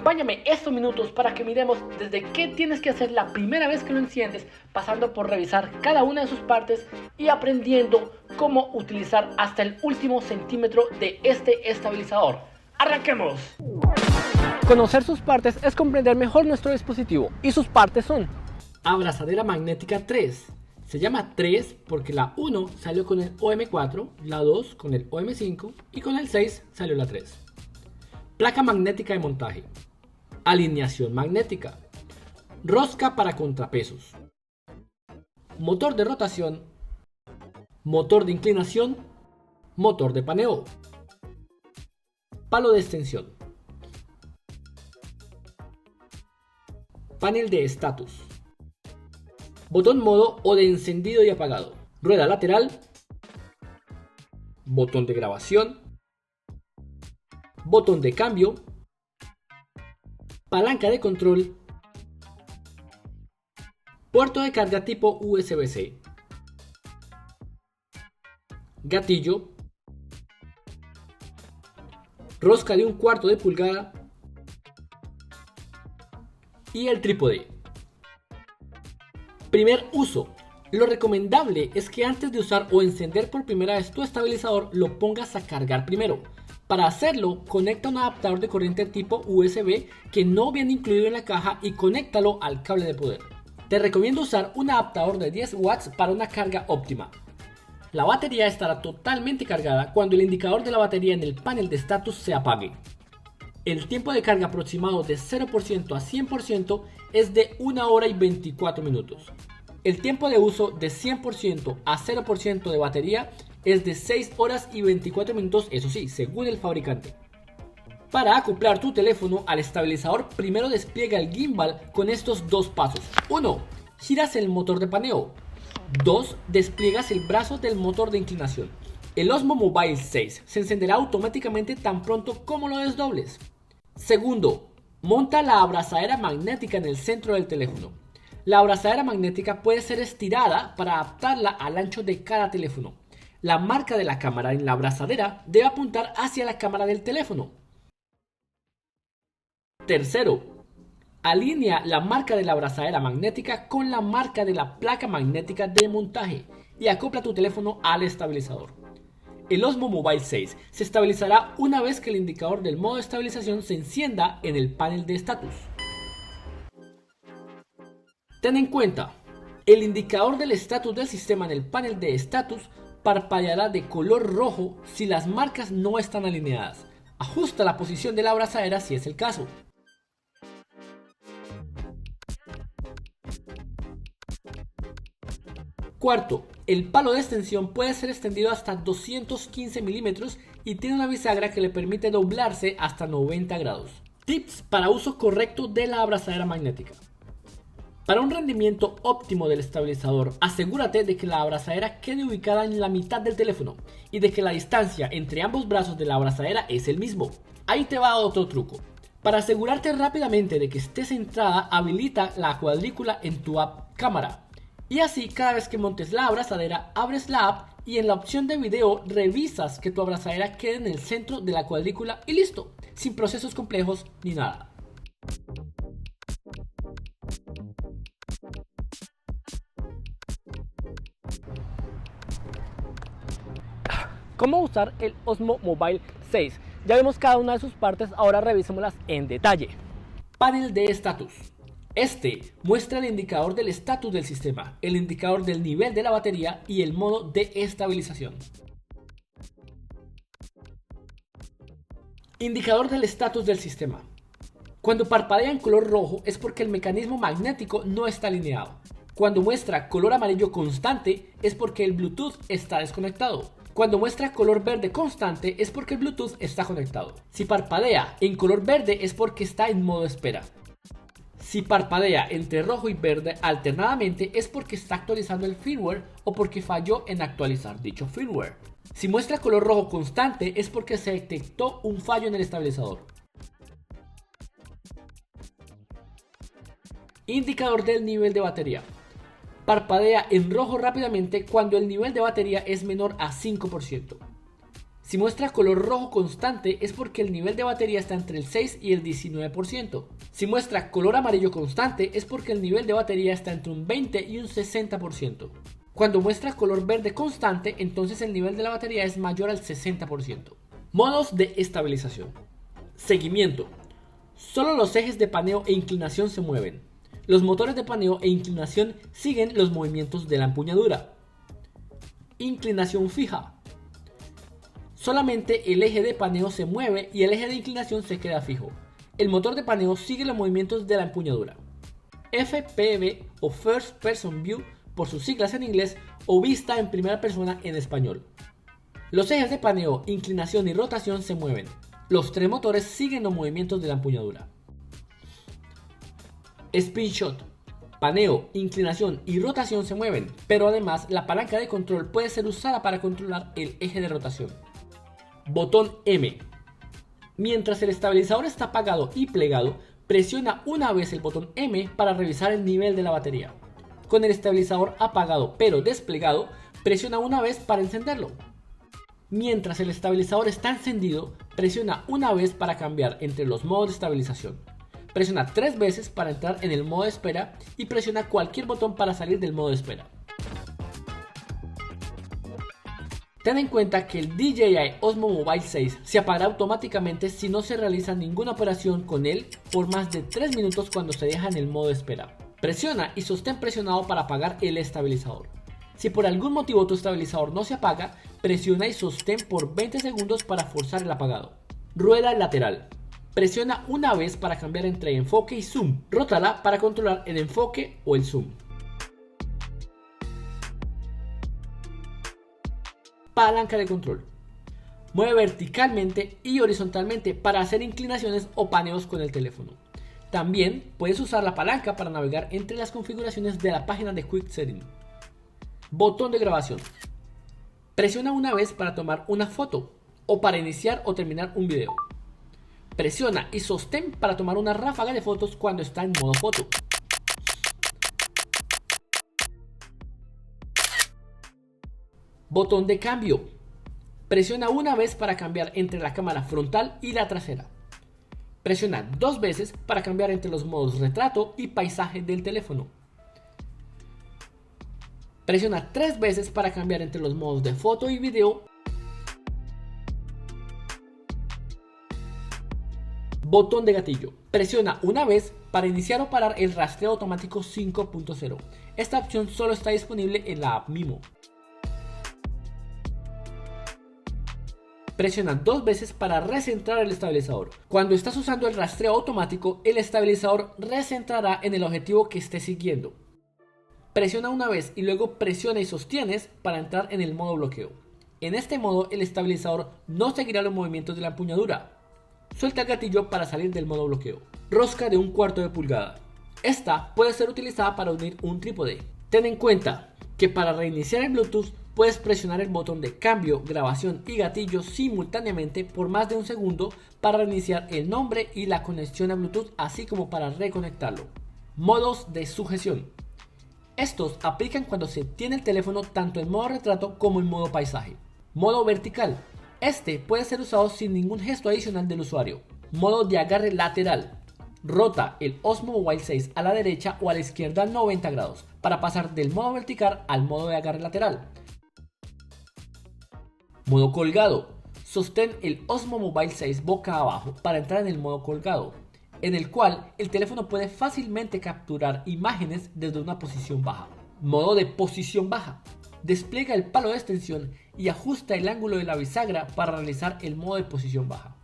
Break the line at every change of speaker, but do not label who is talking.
Acompáñame estos minutos para que miremos desde qué tienes que hacer la primera vez que lo enciendes, pasando por revisar cada una de sus partes y aprendiendo cómo utilizar hasta el último centímetro de este estabilizador. ¡Arranquemos! Conocer sus partes es comprender mejor nuestro dispositivo, y sus partes son: abrazadera magnética 3. Se llama 3 porque la 1 salió con el OM4, la 2 con el OM5 y con el 6 salió la 3. Placa magnética de montaje. Alineación magnética. Rosca para contrapesos. Motor de rotación. Motor de inclinación. Motor de paneo. Palo de extensión. Panel de estatus. Botón modo o de encendido y apagado. Rueda lateral. Botón de grabación. Botón de cambio. Palanca de control. Puerto de carga tipo USB-C. Gatillo. Rosca de 1/4 de pulgada. Y el trípode. Primer uso. Lo recomendable es que antes de usar o encender por primera vez tu estabilizador lo pongas a cargar primero. Para hacerlo, conecta un adaptador de corriente tipo USB que no viene incluido en la caja y conéctalo al cable de poder. Te recomiendo usar un adaptador de 10 watts para una carga óptima. La batería estará totalmente cargada cuando el indicador de la batería en el panel de estatus se apague. El tiempo de carga aproximado de 0% a 100% es de 1 hora y 24 minutos. El tiempo de uso de 100% a 0% de batería es de 6 horas y 24 minutos, eso sí, según el fabricante. Para acoplar tu teléfono al estabilizador, primero despliega el gimbal con estos dos pasos. 1. Giras el motor de paneo. 2. Despliegas el brazo del motor de inclinación. El Osmo Mobile 6 se encenderá automáticamente tan pronto como lo desdobles. Segundo, monta la abrazadera magnética en el centro del teléfono. La abrazadera magnética puede ser estirada para adaptarla al ancho de cada teléfono. La marca de la cámara en la abrazadera debe apuntar hacia la cámara del teléfono. Tercero, alinea la marca de la abrazadera magnética con la marca de la placa magnética de montaje y acopla tu teléfono al estabilizador. El Osmo Mobile 6 se estabilizará una vez que el indicador del modo de estabilización se encienda en el panel de estatus. Ten en cuenta, el indicador del estatus del sistema en el panel de estatus parpadeará de color rojo si las marcas no están alineadas. Ajusta la posición de la abrazadera si es el caso. Cuarto, el palo de extensión puede ser extendido hasta 215 milímetros y tiene una bisagra que le permite doblarse hasta 90 grados. Tips para uso correcto de la abrazadera magnética. Para un rendimiento óptimo del estabilizador, asegúrate de que la abrazadera quede ubicada en la mitad del teléfono y de que la distancia entre ambos brazos de la abrazadera es el mismo. Ahí te va otro truco. Para asegurarte rápidamente de que esté centrada, habilita la cuadrícula en tu app cámara. Y así, cada vez que montes la abrazadera, abres la app y en la opción de video revisas que tu abrazadera quede en el centro de la cuadrícula y listo, sin procesos complejos ni nada. ¿Cómo usar el Osmo Mobile 6? Ya vemos cada una de sus partes, ahora revisémoslas en detalle. Panel de estatus. Este muestra el indicador del estatus del sistema, el indicador del nivel de la batería y el modo de estabilización. Indicador del estatus del sistema. Cuando parpadea en color rojo es porque el mecanismo magnético no está alineado. Cuando muestra color amarillo constante es porque el Bluetooth está desconectado. Cuando muestra color verde constante es porque el Bluetooth está conectado. Si parpadea en color verde es porque está en modo espera. Si parpadea entre rojo y verde alternadamente es porque está actualizando el firmware o porque falló en actualizar dicho firmware. Si muestra color rojo constante es porque se detectó un fallo en el estabilizador. Indicador del nivel de batería. Parpadea en rojo rápidamente cuando el nivel de batería es menor a 5%. Si muestra color rojo constante es porque el nivel de batería está entre el 6 y el 19%. Si muestra color amarillo constante es porque el nivel de batería está entre un 20 y un 60%. Cuando muestra color verde constante, entonces el nivel de la batería es mayor al 60%. Modos de estabilización. Seguimiento. Solo los ejes de paneo e inclinación se mueven. Los motores de paneo e inclinación siguen los movimientos de la empuñadura. Inclinación fija. Solamente el eje de paneo se mueve y el eje de inclinación se queda fijo. El motor de paneo sigue los movimientos de la empuñadura. FPV o First Person View por sus siglas en inglés o vista en primera persona en español. Los ejes de paneo, inclinación y rotación se mueven. Los tres motores siguen los movimientos de la empuñadura. Spin Shot. Paneo, inclinación y rotación se mueven, pero además la palanca de control puede ser usada para controlar el eje de rotación. Botón M. Mientras el estabilizador está apagado y plegado, presiona una vez el botón M para revisar el nivel de la batería. Con el estabilizador apagado pero desplegado, presiona una vez para encenderlo. Mientras el estabilizador está encendido, presiona una vez para cambiar entre los modos de estabilización. Presiona 3 veces para entrar en el modo de espera y presiona cualquier botón para salir del modo de espera. Ten en cuenta que el DJI Osmo Mobile 6 se apagará automáticamente si no se realiza ninguna operación con él por más de 3 minutos cuando se deja en el modo de espera. Presiona y sostén presionado para apagar el estabilizador. Si por algún motivo tu estabilizador no se apaga, presiona y sostén por 20 segundos para forzar el apagado. Rueda lateral. Presiona una vez para cambiar entre enfoque y zoom. Rótala para controlar el enfoque o el zoom. Palanca de control. Mueve verticalmente y horizontalmente para hacer inclinaciones o paneos con el teléfono. También puedes usar la palanca para navegar entre las configuraciones de la página de Quick Setting. Botón de grabación. Presiona una vez para tomar una foto o para iniciar o terminar un video. Presiona y sostén para tomar una ráfaga de fotos cuando está en modo foto. Botón de cambio. Presiona una vez para cambiar entre la cámara frontal y la trasera. Presiona 2 veces para cambiar entre los modos retrato y paisaje del teléfono. Presiona 3 veces para cambiar entre los modos de foto y video. Botón de gatillo. Presiona una vez para iniciar o parar el rastreo automático 5.0. Esta opción solo está disponible en la app Mimo. Presiona 2 veces para recentrar el estabilizador. Cuando estás usando el rastreo automático, el estabilizador recentrará en el objetivo que estés siguiendo. Presiona una vez y luego presiona y sostienes para entrar en el modo bloqueo. En este modo, el estabilizador no seguirá los movimientos de la empuñadura. Suelta el gatillo para salir del modo bloqueo. Rosca de 1/4 de pulgada. Esta puede ser utilizada para unir un trípode. Ten en cuenta que para reiniciar el Bluetooth puedes presionar el botón de cambio, grabación y gatillo simultáneamente por más de un segundo para reiniciar el nombre y la conexión a Bluetooth, así como para reconectarlo. Modos de sujeción. Estos aplican cuando se tiene el teléfono tanto en modo retrato como en modo paisaje. Modo vertical. Este puede ser usado sin ningún gesto adicional del usuario. Modo de agarre lateral. Rota el Osmo Mobile 6 a la derecha o a la izquierda 90 grados para pasar del modo vertical al modo de agarre lateral. Modo colgado. Sostén el Osmo Mobile 6 boca abajo para entrar en el modo colgado, en el cual el teléfono puede fácilmente capturar imágenes desde una posición baja. Modo de posición baja. Despliega el palo de extensión y ajusta el ángulo de la bisagra para realizar el modo de posición baja.